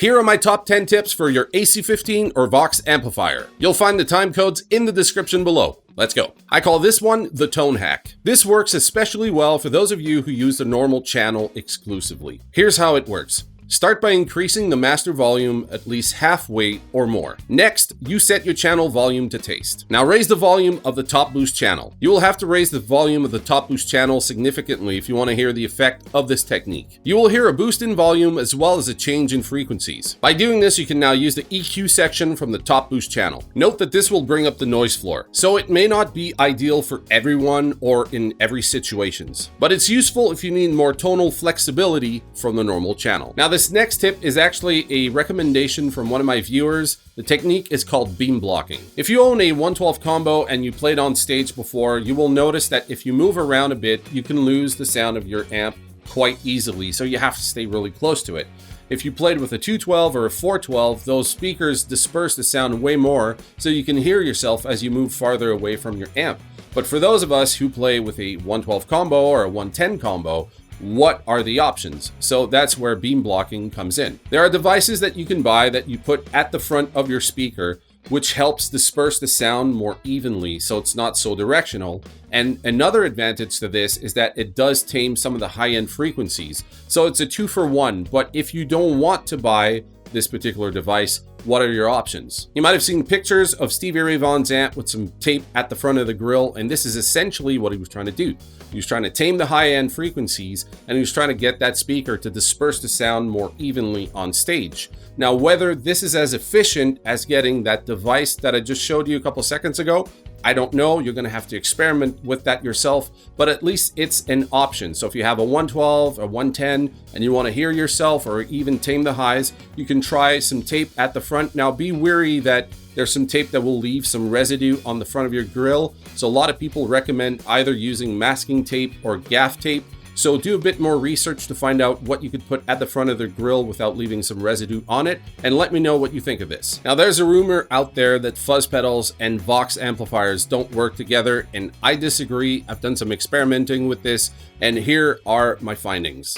Here are my top 10 tips for your AC15 or Vox amplifier. You'll find the time codes in the description below. Let's go. I call this one the tone hack. This works especially well for those of you who use the normal channel exclusively. Here's how it works. Start by increasing the master volume at least halfway or more. Next, you set your channel volume to taste. Now raise the volume of the top boost channel. You will have to raise the volume of the top boost channel significantly if you want to hear the effect of this technique. You will hear a boost in volume as well as a change in frequencies. By doing this, you can now use the EQ section from the top boost channel. Note that this will bring up the noise floor, so it may not be ideal for everyone or in every situations, but it's useful if you need more tonal flexibility from the normal channel. Now this next tip is actually a recommendation from one of my viewers. The technique is called beam blocking. If you own a 112 combo and you played on stage before, you will notice that if you move around a bit, you can lose the sound of your amp quite easily, so you have to stay really close to it. If you played with a 212 or a 412, those speakers disperse the sound way more, so you can hear yourself as you move farther away from your amp. But for those of us who play with a 112 combo or a 110 combo, what are the options? So that's where beam blocking comes in. There are devices that you can buy that you put at the front of your speaker, which helps disperse the sound more evenly so it's not so directional. And another advantage to this is that it does tame some of the high-end frequencies. So it's a 2-for-1, but if you don't want to buy this particular device, what are your options? You might have seen pictures of Stevie Ray Vaughan's amp with some tape at the front of the grill, and this is essentially what he was trying to do. He was trying to tame the high-end frequencies, and he was trying to get that speaker to disperse the sound more evenly on stage. Now, whether this is as efficient as getting that device that I just showed you a couple seconds ago, I don't know. You're going to have to experiment with that yourself, but at least it's an option. So if you have a 112 or 110 and you want to hear yourself or even tame the highs, you can try some tape at the front. Now be wary that there's some tape that will leave some residue on the front of your grill. So a lot of people recommend either using masking tape or gaff tape. So do a bit more research to find out what you could put at the front of the grill without leaving some residue on it, and let me know what you think of this. Now there's a rumor out there that fuzz pedals and Vox amplifiers don't work together, and I disagree. I've done some experimenting with this, and here are my findings.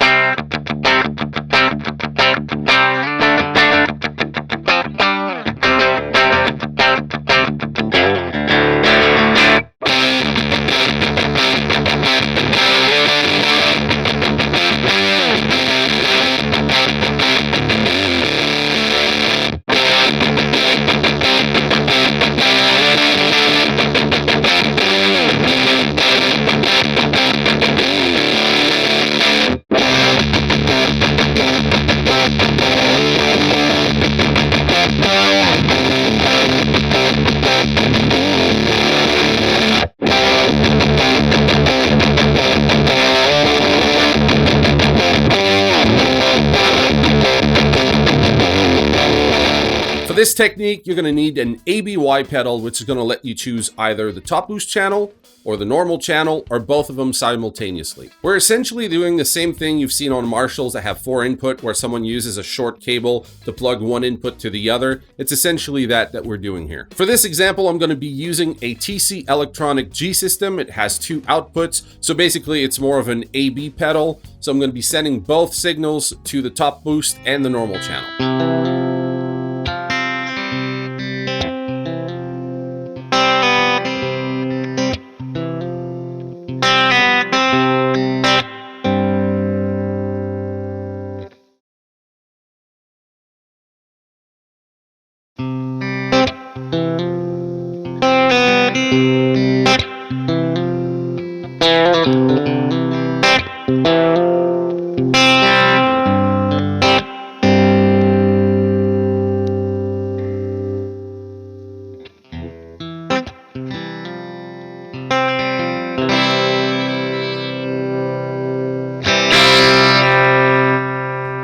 For this technique, you're going to need an ABY pedal, which is going to let you choose either the top boost channel or the normal channel, or both of them simultaneously. We're essentially doing the same thing you've seen on Marshalls that have 4 input, where someone uses a short cable to plug one input to the other. It's essentially that we're doing here. For this example, I'm going to be using a TC Electronic G system. It has 2 outputs, so basically it's more of an AB pedal. So I'm going to be sending both signals to the top boost and the normal channel.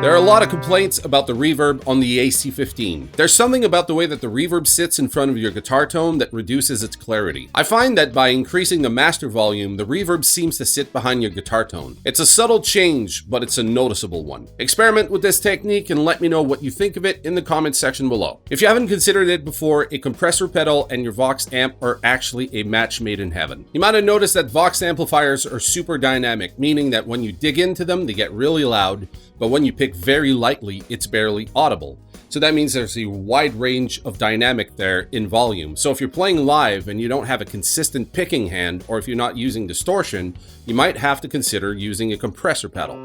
There are a lot of complaints about the reverb on the AC15. There's something about the way that the reverb sits in front of your guitar tone that reduces its clarity. I find that by increasing the master volume, the reverb seems to sit behind your guitar tone. It's a subtle change, but it's a noticeable one. Experiment with this technique and let me know what you think of it in the comments section below. If you haven't considered it before, a compressor pedal and your Vox amp are actually a match made in heaven. You might have noticed that Vox amplifiers are super dynamic, meaning that when you dig into them, they get really loud, but when you pick very lightly, it's barely audible. So that means there's a wide range of dynamic there in volume. So if you're playing live and you don't have a consistent picking hand, or if you're not using distortion, you might have to consider using a compressor pedal.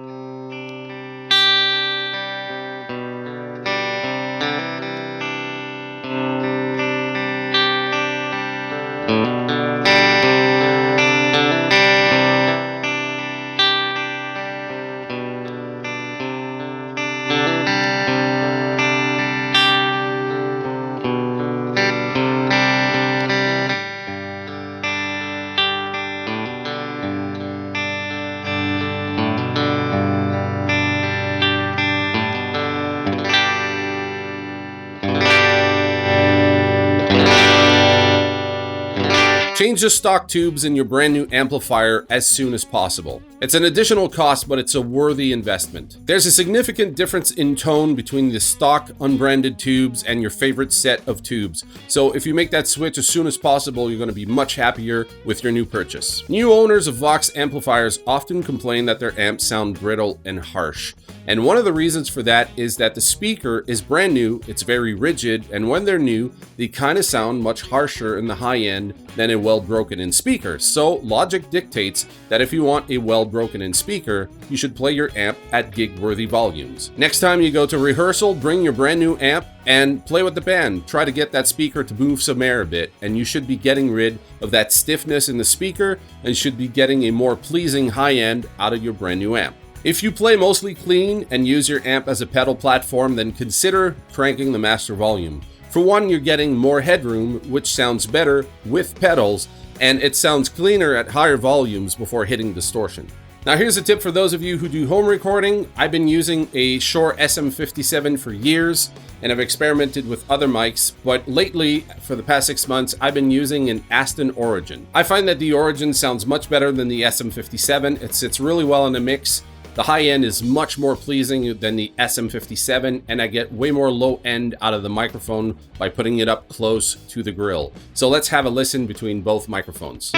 Change the stock tubes in your brand new amplifier as soon as possible. It's an additional cost, but it's a worthy investment. There's a significant difference in tone between the stock unbranded tubes and your favorite set of tubes. So if you make that switch as soon as possible, you're going to be much happier with your new purchase. New owners of Vox amplifiers often complain that their amps sound brittle and harsh. And one of the reasons for that is that the speaker is brand new, it's very rigid, and when they're new, they kind of sound much harsher in the high end than a well broken in speaker. So logic dictates that if you want a well broken in speaker, you should play your amp at gig-worthy volumes. Next time you go to rehearsal, bring your brand new amp and play with the band. Try to get that speaker to move some air a bit, and you should be getting rid of that stiffness in the speaker and should be getting a more pleasing high end out of your brand new amp. If you play mostly clean and use your amp as a pedal platform, then consider cranking the master volume. For one, you're getting more headroom, which sounds better with pedals, and it sounds cleaner at higher volumes before hitting distortion. Now here's a tip for those of you who do home recording. I've been using a Shure SM57 for years, and I've experimented with other mics, but lately, for the past 6 months, I've been using an Aston Origin. I find that the Origin sounds much better than the SM57. It sits really well in the mix. The high end is much more pleasing than the SM57, and I get way more low end out of the microphone by putting it up close to the grill. So let's have a listen between both microphones.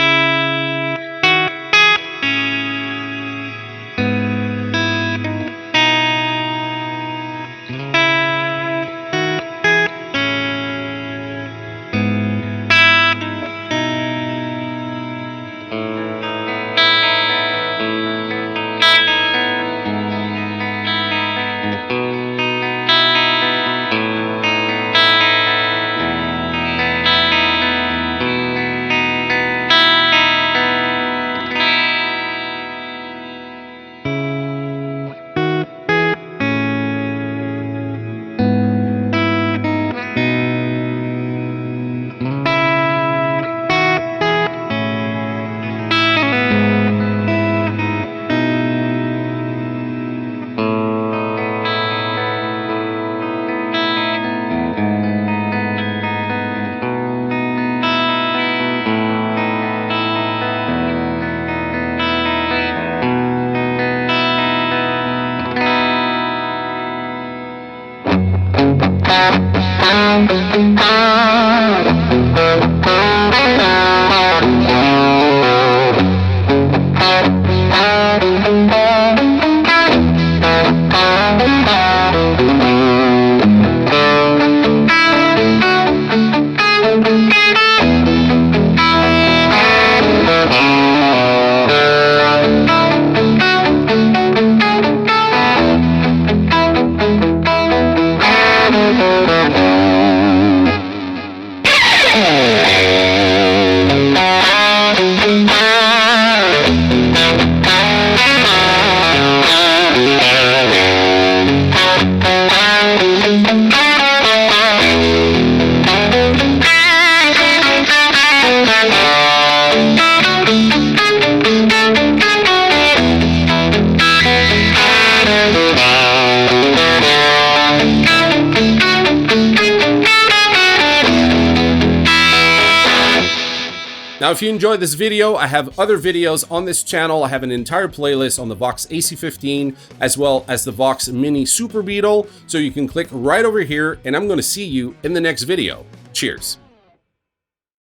Now, if you enjoyed this video, I have other videos on this channel. I have an entire playlist on the Vox AC15 as well as the Vox Mini Superbeetle. So you can click right over here, and I'm going to see you in the next video. Cheers.